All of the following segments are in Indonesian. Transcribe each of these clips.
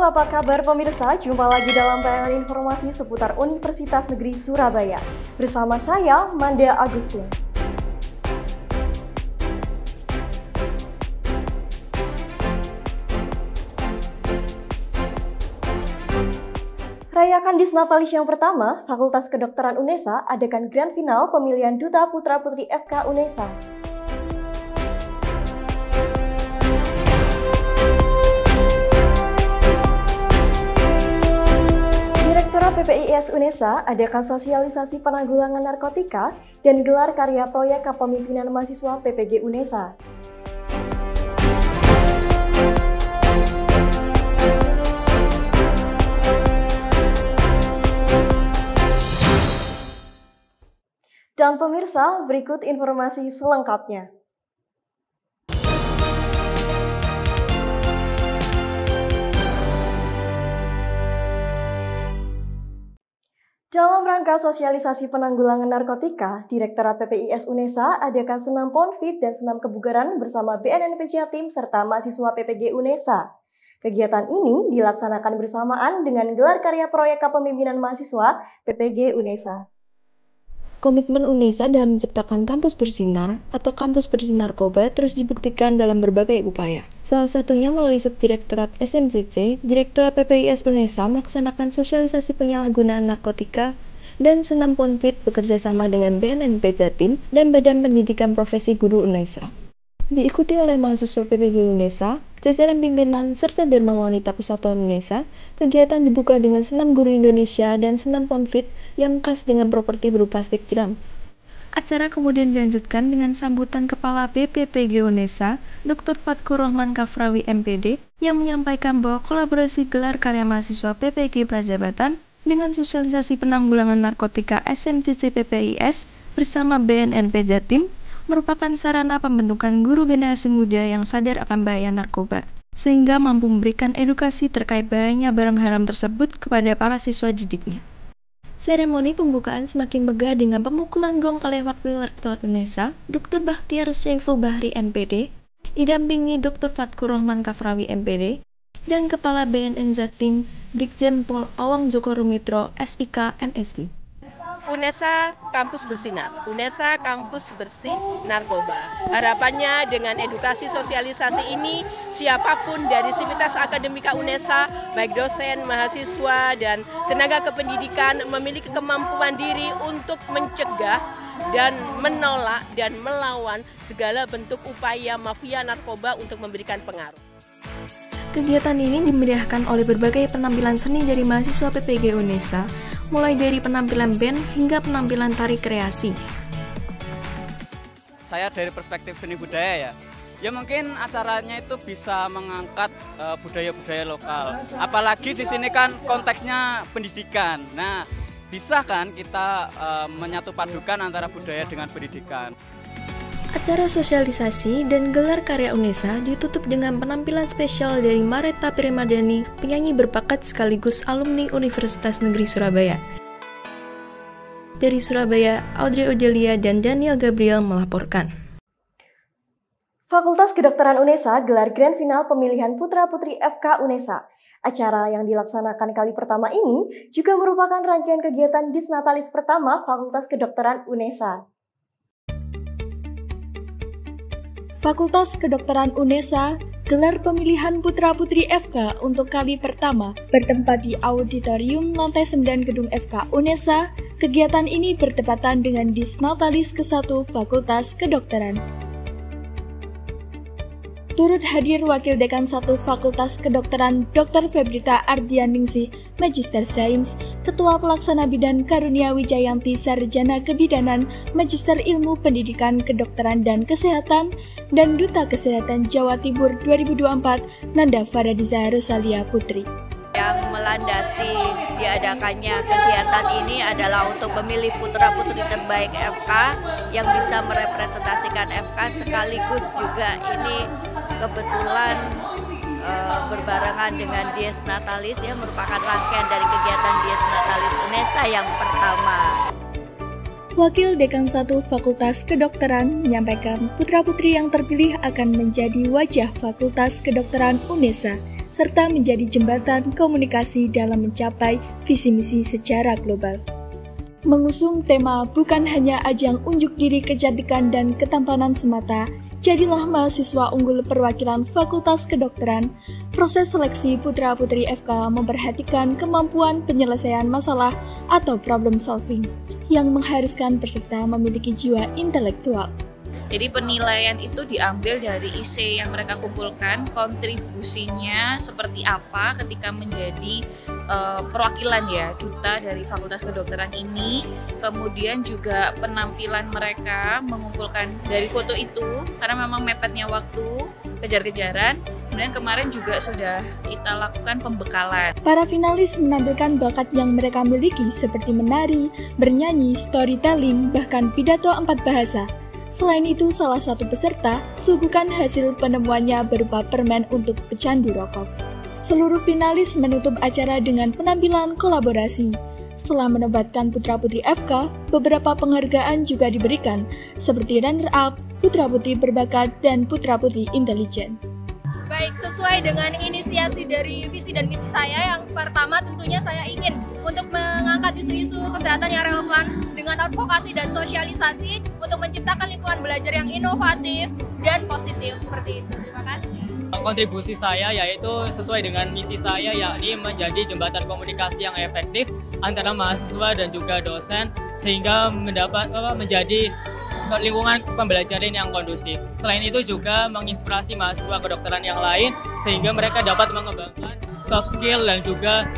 apa kabar pemirsa? Jumpa lagi dalam tayangan informasi seputar Universitas Negeri Surabaya. Bersama saya, Manda Agustin. Rayakan Disnatalis yang pertama, Fakultas Kedokteran UNESA adakan grand final pemilihan Duta Putra-Putri FK UNESA. Direktorat PPIS UNESA adakan sosialisasi penanggulangan narkotika dan gelar karya proyek kepemimpinan mahasiswa PPG UNESA. Dan pemirsa, berikut informasi selengkapnya. Dalam rangka sosialisasi penanggulangan narkotika, Direktorat PPIS UNESA adakan senam ponfit dan senam kebugaran bersama BNNP Jatim serta mahasiswa PPG UNESA. Kegiatan ini dilaksanakan bersamaan dengan gelar karya proyek kepemimpinan mahasiswa PPG UNESA. Komitmen UNESA dalam menciptakan kampus bersinar atau kampus bersih narkoba terus dibuktikan dalam berbagai upaya. Salah satunya melalui Subdirektorat SMCC, Direktorat PPIS UNESA melaksanakan sosialisasi penyalahgunaan narkotika dan senam ponfit bekerjasama dengan BNNP Jatim dan Badan Pendidikan Profesi Guru UNESA. Diikuti oleh mahasiswa PPG UNESA, jajaran pimpinan, serta Dharma Wanita Persatuan UNESA, kegiatan dibuka dengan senam guru Indonesia dan senam ponfit yang khas dengan properti berupa stick drum. Acara kemudian dilanjutkan dengan sambutan Kepala BPPG UNESA, Dr. Fatkur Rahman Kafrawi MPD, yang menyampaikan bahwa kolaborasi gelar karya mahasiswa PPG Prajabatan dengan sosialisasi penanggulangan narkotika SMCC PPIS bersama BNNP Jatim merupakan sarana pembentukan guru generasi muda yang sadar akan bahaya narkoba, sehingga mampu memberikan edukasi terkait bahayanya barang haram tersebut kepada para siswa didiknya. Seremoni pembukaan semakin megah dengan pemukulan gong oleh Wakil Rektor UNESA, Dr. Bakhtiar Syaiful Bahri MPD, didampingi Dr. Fatkur Rahman Kafrawi MPD, dan Kepala BNN Jatim, Brigjen Pol Awang Joko Rumitro, SIK, MSI. UNESA kampus bersinar, UNESA kampus bersih narkoba. Harapannya dengan edukasi sosialisasi ini, siapapun dari sivitas akademika UNESA, baik dosen, mahasiswa, dan tenaga kependidikan memiliki kemampuan diri untuk mencegah dan menolak dan melawan segala bentuk upaya mafia narkoba untuk memberikan pengaruh. Kegiatan ini dimeriahkan oleh berbagai penampilan seni dari mahasiswa PPG UNESA, mulai dari penampilan band hingga penampilan tari kreasi. Saya dari perspektif seni budaya ya mungkin acaranya itu bisa mengangkat budaya-budaya lokal. Apalagi di sini kan konteksnya pendidikan. Nah, bisa kan kita menyatupadukan antara budaya dengan pendidikan. Acara sosialisasi dan gelar karya UNESA ditutup dengan penampilan spesial dari Mareta Primadani, penyanyi berbakat sekaligus alumni Universitas Negeri Surabaya. Dari Surabaya, Audrey Odelia dan Daniel Gabriel melaporkan. Fakultas Kedokteran UNESA gelar grand final pemilihan Putra-Putri FK UNESA. Acara yang dilaksanakan kali pertama ini juga merupakan rangkaian kegiatan Disnatalis pertama Fakultas Kedokteran UNESA. Fakultas Kedokteran UNESA gelar pemilihan Putra-Putri FK untuk kali pertama bertempat di Auditorium lantai 9 Gedung FK UNESA. Kegiatan ini bertepatan dengan Disnatalis ke-1 Fakultas Kedokteran. Turut hadir Wakil Dekan 1 Fakultas Kedokteran Dr. Febrita Ardianingsih, Magister Sains, Ketua Pelaksana Bidan Karunia Wijayanti Sarjana Kebidanan, Magister Ilmu Pendidikan Kedokteran dan Kesehatan, dan Duta Kesehatan Jawa Timur 2024, Nanda Faradiza Rosalia Putri. Yang melandasi diadakannya kegiatan ini adalah untuk memilih putra-putri terbaik FK yang bisa merepresentasikan FK, sekaligus juga ini kebetulan berbarengan dengan Dies Natalis, ya, merupakan rangkaian dari kegiatan Dies Natalis UNESA yang pertama. Wakil Dekan 1 Fakultas Kedokteran menyampaikan putra-putri yang terpilih akan menjadi wajah Fakultas Kedokteran UNESA, serta menjadi jembatan komunikasi dalam mencapai visi misi secara global. Mengusung tema bukan hanya ajang unjuk diri kecantikan dan ketampanan semata, jadilah mahasiswa unggul perwakilan Fakultas Kedokteran. Proses seleksi putra-putri FK memperhatikan kemampuan penyelesaian masalah atau problem solving, yang mengharuskan peserta memiliki jiwa intelektual. Jadi penilaian itu diambil dari isi yang mereka kumpulkan, kontribusinya seperti apa ketika menjadi perwakilan ya duta dari Fakultas Kedokteran ini, kemudian juga penampilan mereka mengumpulkan dari foto itu karena memang mepetnya waktu, kejar-kejaran. Kemudian kemarin juga sudah kita lakukan pembekalan. Para finalis menampilkan bakat yang mereka miliki seperti menari, bernyanyi, storytelling, bahkan pidato 4 bahasa. Selain itu, salah satu peserta suguhkan hasil penemuannya berupa permen untuk pecandu rokok. Seluruh finalis menutup acara dengan penampilan kolaborasi. Setelah menobatkan putra-putri FK, beberapa penghargaan juga diberikan, seperti runner-up, putra-putri berbakat, dan putra-putri intelijen. Baik, sesuai dengan inisiasi dari visi dan misi saya, yang pertama tentunya saya ingin untuk mengangkat isu-isu kesehatan yang relevan dengan advokasi dan sosialisasi untuk menciptakan lingkungan belajar yang inovatif dan positif seperti itu. Terima kasih. Kontribusi saya yaitu sesuai dengan misi saya, yakni menjadi jembatan komunikasi yang efektif antara mahasiswa dan juga dosen sehingga menjadi lingkungan pembelajaran yang kondusif. Selain itu juga menginspirasi mahasiswa kedokteran yang lain sehingga mereka dapat mengembangkan soft skill dan juga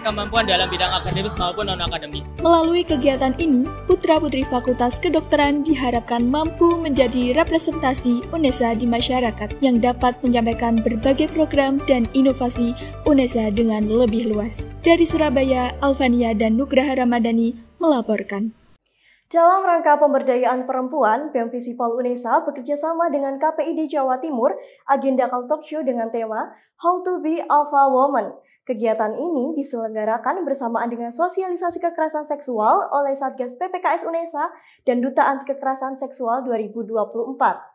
kemampuan dalam bidang akademis maupun non-akademis. Melalui kegiatan ini, putra-putri Fakultas Kedokteran diharapkan mampu menjadi representasi UNESA di masyarakat yang dapat menyampaikan berbagai program dan inovasi UNESA dengan lebih luas. Dari Surabaya, Alvania dan Nugraha Ramadhani melaporkan. Dalam rangka pemberdayaan perempuan, BEM Visipol UNESA bekerjasama dengan KPID Jawa Timur agendakan talk show dengan tema How to be Alpha Woman. Kegiatan ini diselenggarakan bersamaan dengan sosialisasi kekerasan seksual oleh Satgas PPKS UNESA dan Duta Anti Kekerasan Seksual 2024.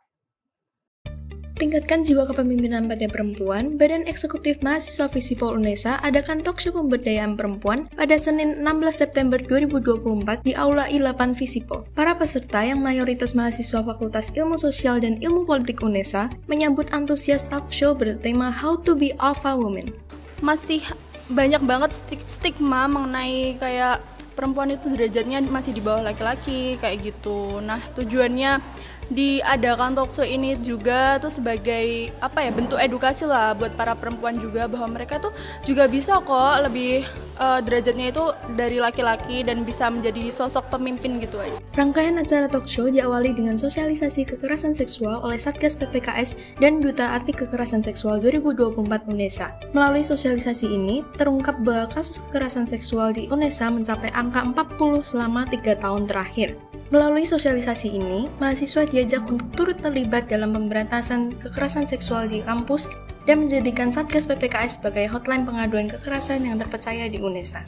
Tingkatkan jiwa kepemimpinan pada perempuan, Badan Eksekutif Mahasiswa Visipol UNESA adakan talk show pemberdayaan perempuan pada Senin 16 September 2024 di Aula I8 Visipol. Para peserta yang mayoritas mahasiswa Fakultas Ilmu Sosial dan Ilmu Politik UNESA menyambut antusias talk show bertema How to be Alpha Woman. Masih banyak banget stigma mengenai kayak perempuan itu derajatnya masih di bawah laki-laki kayak gitu. Nah, tujuannya diadakan talkshow ini juga tuh sebagai bentuk edukasi lah buat para perempuan juga bahwa mereka tuh juga bisa kok lebih derajatnya itu dari laki-laki dan bisa menjadi sosok pemimpin gitu aja. Rangkaian acara talkshow diawali dengan sosialisasi kekerasan seksual oleh Satgas PPKS dan Duta Anti Kekerasan Seksual 2024 UNESA. Melalui sosialisasi ini, terungkap bahwa kasus kekerasan seksual di UNESA mencapai angka 40 selama 3 tahun terakhir. Melalui sosialisasi ini, mahasiswa diajak untuk turut terlibat dalam pemberantasan kekerasan seksual di kampus dan menjadikan Satgas PPKS sebagai hotline pengaduan kekerasan yang terpercaya di UNESA.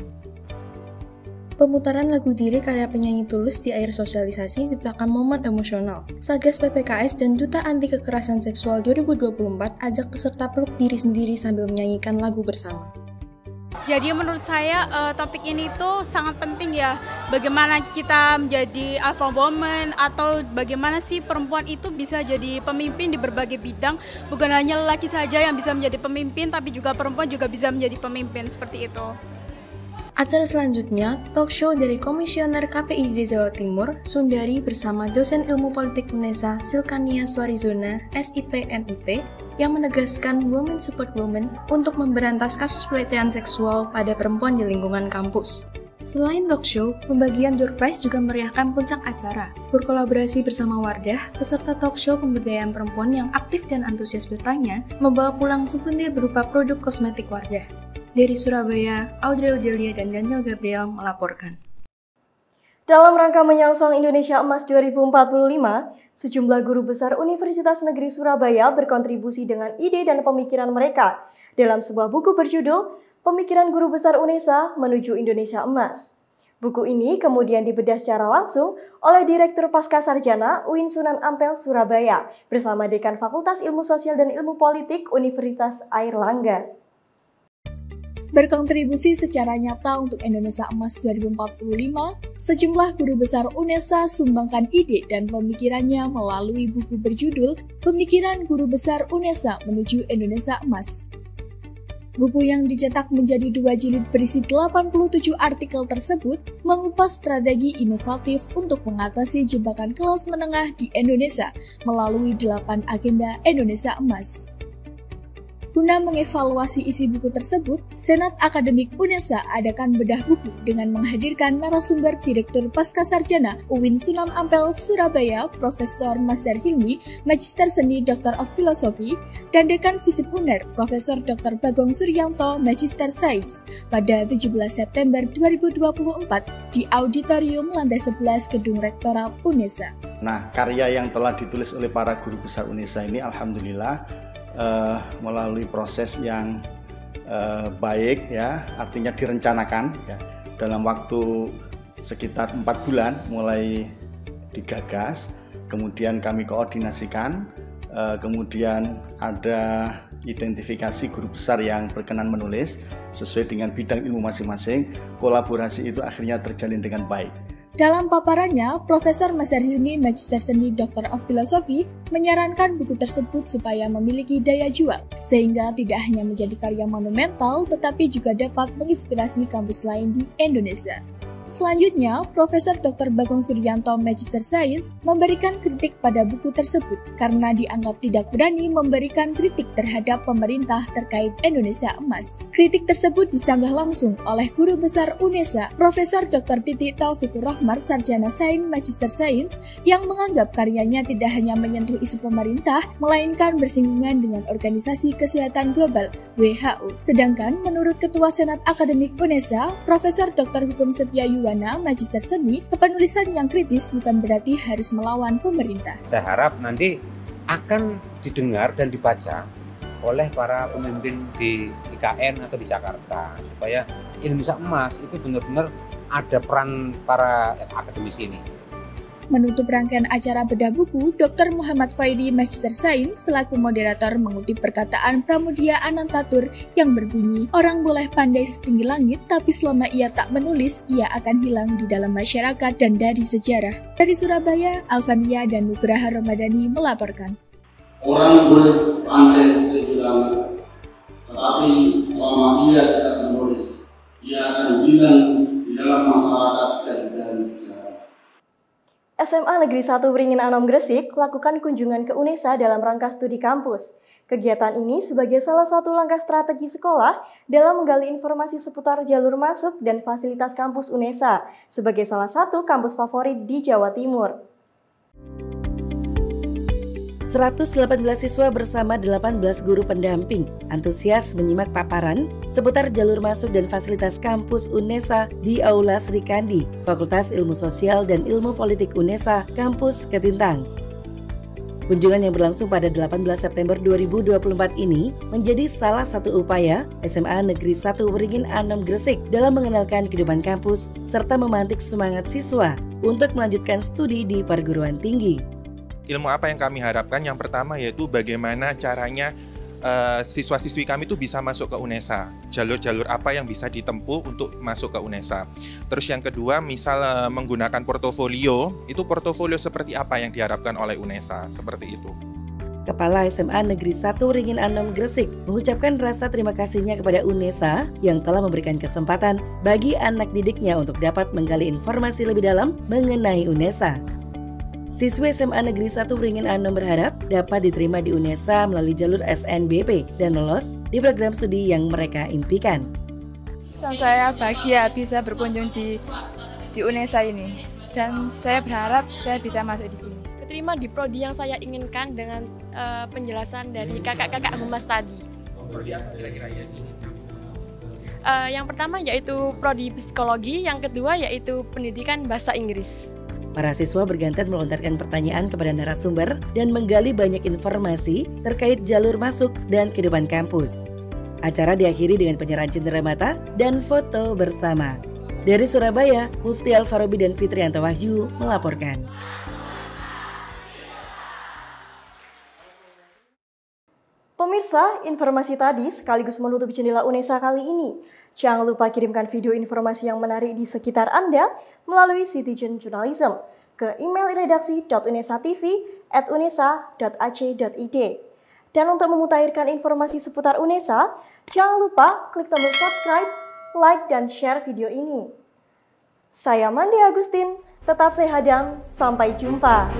Pemutaran lagu Diri karya penyanyi Tulus di akhir sosialisasi ciptakan momen emosional. Satgas PPKS dan Duta Anti Kekerasan Seksual 2024 ajak peserta peluk diri sendiri sambil menyanyikan lagu bersama. Jadi menurut saya topik ini tuh sangat penting ya, bagaimana kita menjadi alpha woman atau bagaimana sih perempuan itu bisa jadi pemimpin di berbagai bidang, bukan hanya lelaki saja yang bisa menjadi pemimpin tapi juga perempuan juga bisa menjadi pemimpin seperti itu. Acara selanjutnya, talk show dari Komisioner KPID Jawa Timur, Sundari bersama dosen ilmu politik UNESA, Silkania Swarizona, SIP MIP, yang menegaskan Women Support Women untuk memberantas kasus pelecehan seksual pada perempuan di lingkungan kampus. Selain talk show, pembagian door prize juga meriahkan puncak acara. Berkolaborasi bersama Wardah, peserta talk show pemberdayaan perempuan yang aktif dan antusias bertanya, membawa pulang souvenir berupa produk kosmetik Wardah. Dari Surabaya, Audrey Odelia dan Daniel Gabriel melaporkan. Dalam rangka menyongsong Indonesia Emas 2045, sejumlah guru besar Universitas Negeri Surabaya berkontribusi dengan ide dan pemikiran mereka dalam sebuah buku berjudul Pemikiran Guru Besar UNESA Menuju Indonesia Emas. Buku ini kemudian dibedah secara langsung oleh Direktur Pascasarjana UIN Sunan Ampel Surabaya bersama Dekan Fakultas Ilmu Sosial dan Ilmu Politik Universitas Airlangga. Berkontribusi secara nyata untuk Indonesia Emas 2045, sejumlah guru besar UNESA sumbangkan ide dan pemikirannya melalui buku berjudul Pemikiran Guru Besar UNESA Menuju Indonesia Emas. Buku yang dicetak menjadi 2 jilid berisi 87 artikel tersebut mengupas strategi inovatif untuk mengatasi jebakan kelas menengah di Indonesia melalui 8 agenda Indonesia Emas. Guna mengevaluasi isi buku tersebut, Senat Akademik UNESA adakan bedah buku dengan menghadirkan narasumber Direktur Pascasarjana UIN Sunan Ampel Surabaya, Profesor Masdar Hilmi, Magister Seni Dr. of Philosophy, dan Dekan Visip Uner, Profesor Dr. Bagong Suryanto, Magister Sains, pada 17 September 2024 di Auditorium Lantai 11 Gedung Rektorat UNESA. Nah, karya yang telah ditulis oleh para guru besar UNESA ini alhamdulillah melalui proses yang baik ya, artinya direncanakan ya, dalam waktu sekitar 4 bulan mulai digagas, kemudian kami koordinasikan, kemudian ada identifikasi guru besar yang berkenan menulis sesuai dengan bidang ilmu masing-masing, kolaborasi itu akhirnya terjalin dengan baik. Dalam paparannya, Profesor Masdar Hilmi, Magister Seni Dr. of Philosophy, menyarankan buku tersebut supaya memiliki daya jual, sehingga tidak hanya menjadi karya monumental, tetapi juga dapat menginspirasi kampus lain di Indonesia. Selanjutnya, Profesor Dr. Bagong Suryanto, Magister Sains, memberikan kritik pada buku tersebut karena dianggap tidak berani memberikan kritik terhadap pemerintah terkait Indonesia Emas. Kritik tersebut disanggah langsung oleh Guru Besar UNESA, Profesor Dr. Titi Taufikur Rahmar, Sarjana Sains, Magister Sains, yang menganggap karyanya tidak hanya menyentuh isu pemerintah, melainkan bersinggungan dengan Organisasi Kesehatan Global (WHO). Sedangkan menurut Ketua Senat Akademik UNESA, Profesor Dr. Hukum Setia Yuwana, Magister Seni, kepenulisan yang kritis bukan berarti harus melawan pemerintah. Saya harap nanti akan didengar dan dibaca oleh para pemimpin di IKN atau di Jakarta, supaya Indonesia Emas itu benar-benar ada peran para akademisi ini. Menutup rangkaian acara bedah buku, Dr. Muhammad Khoidi, Magister Sains, selaku moderator mengutip perkataan Pramudia Anantatur yang berbunyi, "Orang boleh pandai setinggi langit, tapi selama ia tak menulis, ia akan hilang di dalam masyarakat dan dari sejarah." Dari Surabaya, Alvania dan Nugraha Ramadhani melaporkan. Orang boleh pandai setinggi langit, tetapi selama ia tidak menulis, ia akan hilang di dalam masyarakat dan dari sejarah. SMA Negeri 1 Beringin Anom Gresik lakukan kunjungan ke UNESA dalam rangka studi kampus. Kegiatan ini sebagai salah satu langkah strategi sekolah dalam menggali informasi seputar jalur masuk dan fasilitas kampus UNESA sebagai salah satu kampus favorit di Jawa Timur. 118 siswa bersama 18 guru pendamping antusias menyimak paparan seputar jalur masuk dan fasilitas kampus UNESA di Aula Sri Kandi, Fakultas Ilmu Sosial dan Ilmu Politik UNESA, Kampus Ketintang. Kunjungan yang berlangsung pada 18 September 2024 ini menjadi salah satu upaya SMA Negeri 1 Beringin Anom Gresik dalam mengenalkan kehidupan kampus serta memantik semangat siswa untuk melanjutkan studi di perguruan tinggi. Ilmu apa yang kami harapkan? Yang pertama yaitu bagaimana caranya siswa-siswi kami itu bisa masuk ke UNESA. Jalur-jalur apa yang bisa ditempuh untuk masuk ke UNESA. Terus yang kedua, misal menggunakan portofolio, itu portofolio seperti apa yang diharapkan oleh UNESA, seperti itu. Kepala SMA Negeri 1 Beringin Anom Gresik mengucapkan rasa terima kasihnya kepada UNESA yang telah memberikan kesempatan bagi anak didiknya untuk dapat menggali informasi lebih dalam mengenai UNESA. Siswi SMA Negeri 1 Beringin Anom berharap dapat diterima di UNESA melalui jalur SNBP dan lolos di program studi yang mereka impikan. Saya bahagia bisa berkunjung di UNESA ini dan saya berharap saya bisa masuk di sini. Keterima di prodi yang saya inginkan dengan penjelasan dari kakak-kakak humas tadi. Yang pertama yaitu prodi psikologi, yang kedua yaitu pendidikan bahasa Inggris. Para siswa bergantian melontarkan pertanyaan kepada narasumber dan menggali banyak informasi terkait jalur masuk dan kehidupan kampus. Acara diakhiri dengan penyerahan cenderamata dan foto bersama. Dari Surabaya, Mufti Al-Farabi dan Fitrianto Wahyu melaporkan. Pemirsa, informasi tadi sekaligus menutup jendela UNESA kali ini. Jangan lupa kirimkan video informasi yang menarik di sekitar Anda melalui Citizen Journalism ke email redaksi.unesatv@unesa.ac.id. Dan untuk memutakhirkan informasi seputar UNESA, jangan lupa klik tombol subscribe, like, dan share video ini. Saya Mandi Agustin, tetap sehat dan sampai jumpa.